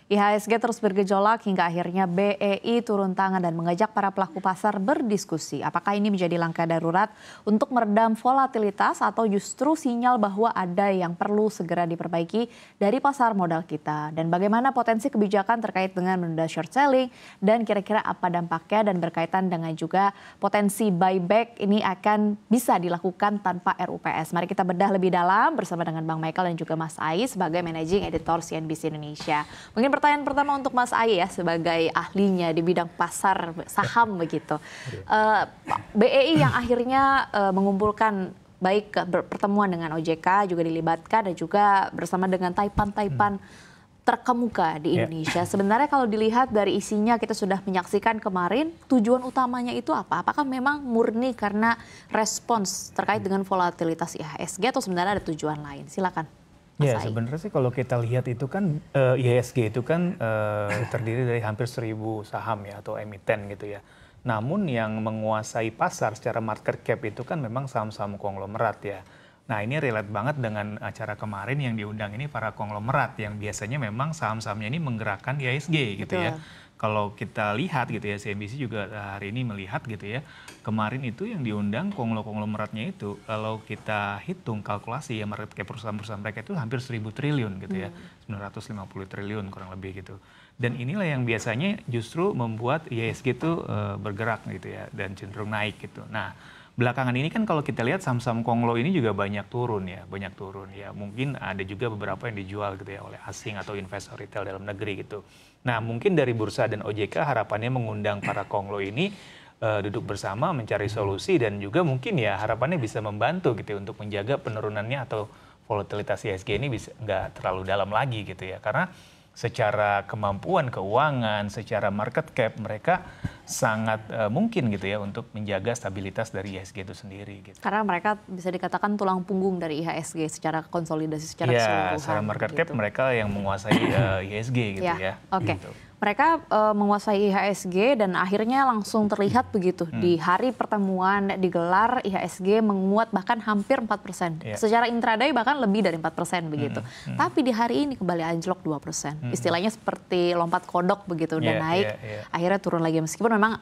IHSG terus bergejolak hingga akhirnya BEI turun tangan dan mengajak para pelaku pasar berdiskusi. Apakah ini menjadi langkah darurat untuk meredam volatilitas atau justru sinyal bahwa ada yang perlu segera diperbaiki dari pasar modal kita? Dan bagaimana potensi kebijakan terkait dengan menunda short selling dan kira-kira apa dampaknya dan berkaitan dengan juga potensi buyback ini akan bisa dilakukan tanpa RUPS. Mari kita bedah lebih dalam bersama dengan Bang Michael dan juga Mas Ai sebagai Managing Editor CNBC Indonesia. Mungkin pertanyaan pertama untuk Mas Ai ya sebagai ahlinya di bidang pasar saham begitu. BEI yang akhirnya mengumpulkan baik pertemuan dengan OJK juga dilibatkan dan juga bersama dengan taipan-taipan terkemuka di Indonesia. Sebenarnya kalau dilihat dari isinya kita sudah menyaksikan kemarin, tujuan utamanya itu apa? Apakah memang murni karena respons terkait dengan volatilitas IHSG atau sebenarnya ada tujuan lain? Silakan. Ya sebenarnya sih kalau kita lihat itu kan IHSG itu kan terdiri dari hampir 1.000 saham ya atau emiten gitu ya. Namun yang menguasai pasar secara market cap itu kan memang saham-saham konglomerat ya. Nah ini relate banget dengan acara kemarin yang diundang ini para konglomerat yang biasanya memang saham-sahamnya ini menggerakkan IHSG gitu ya. Kalau kita lihat gitu ya, CNBC juga hari ini melihat gitu ya, kemarin itu yang diundang konglomeratnya itu, kalau kita hitung kalkulasi ya market cap perusahaan-perusahaan mereka itu hampir 1.000 triliun gitu ya, 950 triliun kurang lebih gitu. Dan inilah yang biasanya justru membuat IHSG itu bergerak gitu ya, dan cenderung naik gitu. Nah, belakangan ini kan kalau kita lihat saham-saham konglo ini juga banyak turun ya. Mungkin ada juga beberapa yang dijual gitu ya oleh asing atau investor retail dalam negeri gitu. Nah mungkin dari Bursa dan OJK harapannya mengundang para konglo ini duduk bersama mencari solusi dan juga mungkin ya harapannya bisa membantu gitu ya, untuk menjaga penurunannya atau volatilitas IHSG ini bisa nggak terlalu dalam lagi gitu ya. Karena secara kemampuan keuangan, secara market cap mereka sangat mungkin gitu ya untuk menjaga stabilitas dari IHSG itu sendiri. Gitu. Karena mereka bisa dikatakan tulang punggung dari IHSG secara konsolidasi secara keseluruhan. Ya, secara market cap mereka yang menguasai IHSG gitu ya. Oke. Gitu. Mereka menguasai IHSG dan akhirnya langsung terlihat begitu. Di hari pertemuan digelar IHSG menguat bahkan hampir 4%. Secara intraday bahkan lebih dari 4% begitu. Tapi di hari ini kembali anjlok 2%. Istilahnya seperti lompat kodok begitu dan naik. Akhirnya turun lagi meskipun memang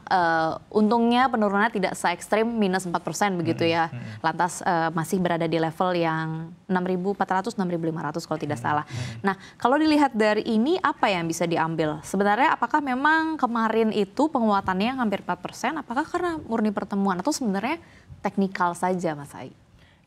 untungnya penurunannya tidak se-ekstrim minus 4% begitu ya. Lantas masih berada di level yang 6.400, 6.500 kalau tidak salah. Nah kalau dilihat dari ini apa yang bisa diambil? Sebenarnya apakah memang kemarin itu penguatannya hampir 4%, apakah karena murni pertemuan atau sebenarnya teknikal saja Mas Ai?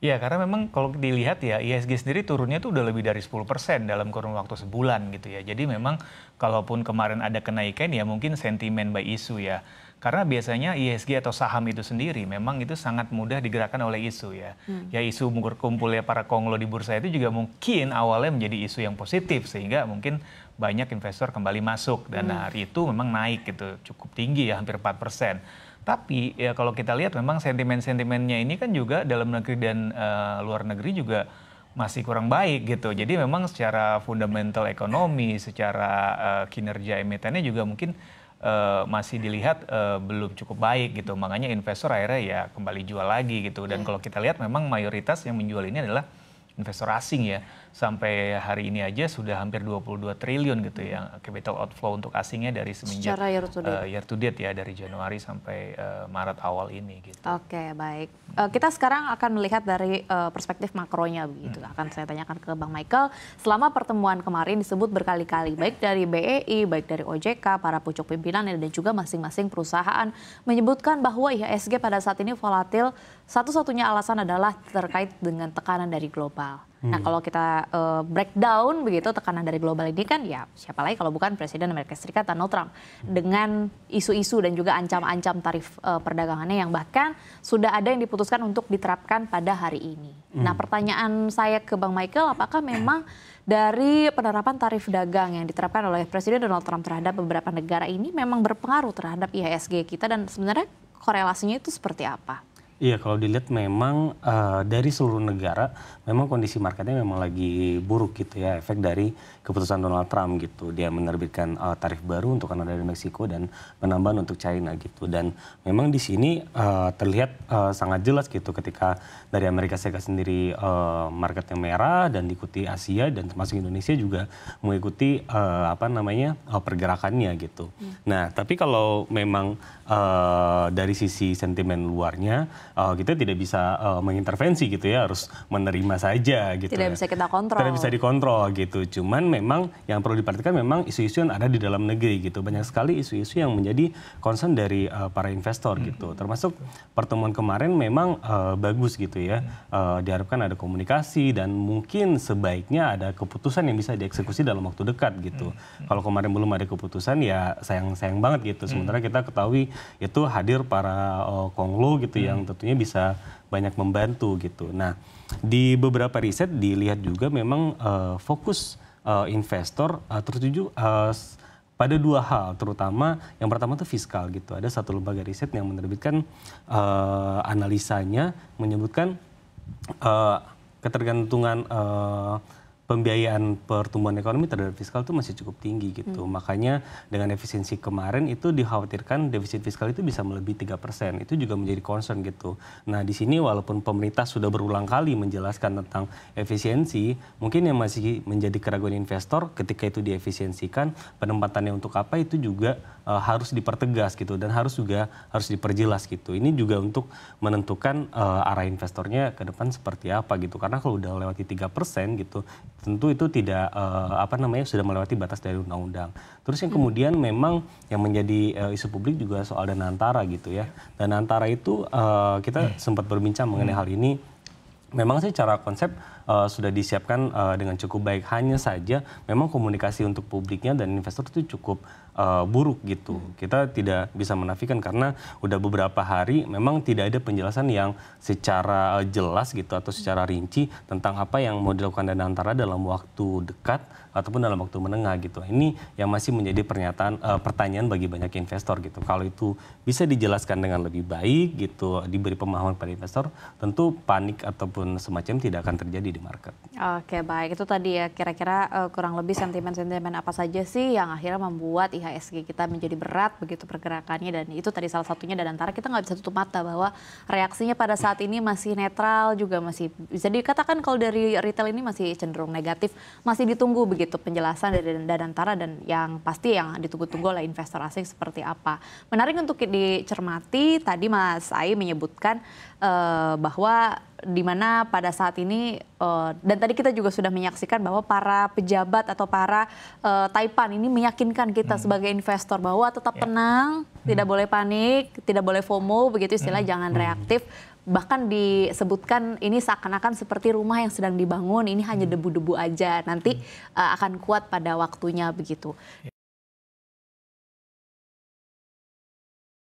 Ya karena memang kalau dilihat ya IHSG sendiri turunnya tuh udah lebih dari 10% dalam kurun waktu sebulan gitu ya. Jadi memang kalaupun kemarin ada kenaikan ya mungkin sentimen by isu ya. Karena biasanya IHSG atau saham itu sendiri memang itu sangat mudah digerakkan oleh isu ya. Ya isu berkumpulnya para konglo di bursa itu juga mungkin awalnya menjadi isu yang positif sehingga mungkin banyak investor kembali masuk dan hari itu memang naik gitu cukup tinggi ya hampir 4%. Tapi ya kalau kita lihat memang sentimen-sentimennya ini kan juga dalam negeri dan luar negeri juga masih kurang baik gitu. Jadi memang secara fundamental ekonomi, secara kinerja emitennya juga mungkin masih dilihat belum cukup baik gitu. Makanya investor akhirnya ya kembali jual lagi gitu. Dan kalau kita lihat memang mayoritas yang menjual ini adalah investor asing ya. Sampai hari ini aja sudah hampir 22 triliun gitu ya capital outflow untuk asingnya dari semenjak year to date ya dari Januari sampai Maret awal ini gitu. Oke, baik. Kita sekarang akan melihat dari perspektif makronya begitu. Akan saya tanyakan ke Bang Michael. Selama pertemuan kemarin disebut berkali-kali baik dari BEI, baik dari OJK, para pucuk pimpinan dan juga masing-masing perusahaan menyebutkan bahwa IHSG pada saat ini volatil. Satu-satunya alasan adalah terkait dengan tekanan dari global. Nah kalau kita breakdown begitu tekanan dari global ini kan ya siapa lagi kalau bukan Presiden Amerika Serikat Donald Trump dengan isu-isu dan juga ancam-ancam tarif perdagangannya yang bahkan sudah ada yang diputuskan untuk diterapkan pada hari ini. Nah pertanyaan saya ke Bang Michael, apakah memang dari penerapan tarif dagang yang diterapkan oleh Presiden Donald Trump terhadap beberapa negara ini memang berpengaruh terhadap IHSG kita dan sebenarnya korelasinya itu seperti apa? Iya, kalau dilihat memang dari seluruh negara, memang kondisi marketnya memang lagi buruk gitu ya, efek dari keputusan Donald Trump gitu. Dia menerbitkan tarif baru untuk Kanada dan Meksiko dan penambahan untuk China gitu. Dan memang di sini terlihat sangat jelas gitu ketika dari Amerika Serikat sendiri marketnya merah dan diikuti Asia dan termasuk Indonesia juga mengikuti pergerakannya gitu. Nah, tapi kalau memang dari sisi sentimen luarnya kita tidak bisa mengintervensi gitu ya, harus menerima saja gitu. Tidak bisa kita kontrol. Tidak bisa dikontrol gitu. Cuman memang yang perlu diperhatikan memang isu-isu yang ada di dalam negeri gitu. Banyak sekali isu-isu yang menjadi concern dari para investor gitu. Termasuk pertemuan kemarin memang bagus gitu ya. Diharapkan ada komunikasi dan mungkin sebaiknya ada keputusan yang bisa dieksekusi dalam waktu dekat gitu. Kalau kemarin belum ada keputusan ya sayang banget gitu. Sementara kita ketahui itu hadir para konglo gitu yang tentunya bisa banyak membantu gitu. Nah, di beberapa riset dilihat juga memang fokus investor tertuju pada dua hal, terutama yang pertama itu fiskal gitu. Ada satu lembaga riset yang menerbitkan analisanya menyebutkan ketergantungan pembiayaan pertumbuhan ekonomi terhadap fiskal itu masih cukup tinggi gitu. Makanya dengan efisiensi kemarin itu dikhawatirkan defisit fiskal itu bisa melebihi 3%. Itu juga menjadi concern gitu. Nah, di sini walaupun pemerintah sudah berulang kali menjelaskan tentang efisiensi, mungkin yang masih menjadi keraguan investor ketika itu diefisiensikan, penempatannya untuk apa itu juga harus dipertegas gitu dan harus diperjelas gitu. Ini juga untuk menentukan arah investornya ke depan seperti apa gitu. Karena kalau udah lewati 3% gitu, tentu itu tidak sudah melewati batas dari undang-undang. Terus yang kemudian memang yang menjadi isu publik juga soal dana antara gitu ya. Dana antara itu kita sempat berbincang mengenai hal ini. Memang secara konsep sudah disiapkan dengan cukup baik. Hanya saja memang komunikasi untuk publiknya dan investor itu cukup buruk gitu. Kita tidak bisa menafikan karena udah beberapa hari memang tidak ada penjelasan yang secara jelas gitu atau secara rinci tentang apa yang mau dilakukan dana antara dalam waktu dekat ataupun dalam waktu menengah gitu. Ini yang masih menjadi pertanyaan bagi banyak investor gitu. Kalau itu bisa dijelaskan dengan lebih baik gitu, diberi pemahaman pada investor, tentu panik ataupun semacam tidak akan terjadi di market. Oke, baik. Itu tadi ya kira-kira kurang lebih sentimen-sentimen apa saja sih yang akhirnya membuat IHSG kita menjadi berat begitu pergerakannya, dan itu tadi salah satunya dan antara kita nggak bisa tutup mata bahwa reaksinya pada saat ini masih netral, juga masih bisa dikatakan kalau dari retail ini masih cenderung negatif, masih ditunggu begitu penjelasan dari Danantara dan yang pasti yang ditunggu-tunggu oleh investor asing seperti apa. Menarik untuk dicermati, tadi Mas Ai menyebutkan bahwa di mana pada saat ini dan tadi kita juga sudah menyaksikan bahwa para pejabat atau para Taipan ini meyakinkan kita sebagai investor bahwa tetap tenang, tidak boleh panik, tidak boleh FOMO, begitu istilah, jangan reaktif. Bahkan disebutkan ini seakan-akan seperti rumah yang sedang dibangun, ini hanya debu-debu aja, nanti akan kuat pada waktunya begitu.